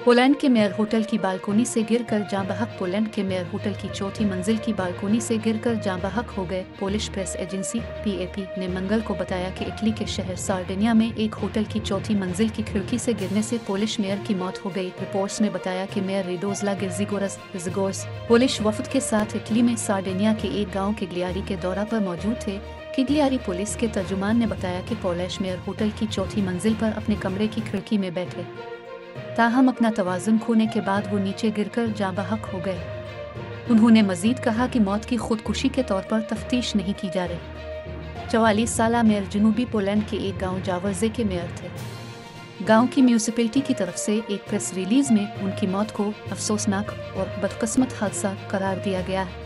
Poland के mayor hotel की balcony से गिरकर जाँ बहक। पोलैंड के मेयर होटल की चौथी मंजिल की बालकोनी से गिरकर जाँ बहक हो गए। पोलिश प्रेस एजेंसी PAP ने मंगल को बताया कि इटली के शहर सार्डिनिया में एक होटल की चौथी मंजिल की खिड़की से गिरने से पोलिश मेयर की मौत हो गई। रिपोर्ट्स में बताया कि मेयर रेडोज्ला गिर्जिगोर्स पोलिश वफद के साथ इटली में सार्डिनिया के एक गाँव किग्लियारी के दौरा पर मौजूद थे। किग्लियारी पुलिस के तर्जुमान ने बताया कि पोलिश मेयर होटल की चौथी मंजिल पर अपने कमरे की खिड़की में बैठे, ताहम अपना तवाज़ुन खोने के बाद वो नीचे गिरकर जाँ बहक हो गए। उन्होंने मजीद कहा कि मौत की खुदकुशी के तौर पर तफ्तीश नहीं की जा रही। 44 साला मेयर जनूबी पोलैंड के एक गांव जावर्जे के मेयर थे। गांव की म्यूनिसिपैलिटी की तरफ से एक प्रेस रिलीज में उनकी मौत को अफसोसनाक और बदकिस्मत हादसा करार दिया गया है।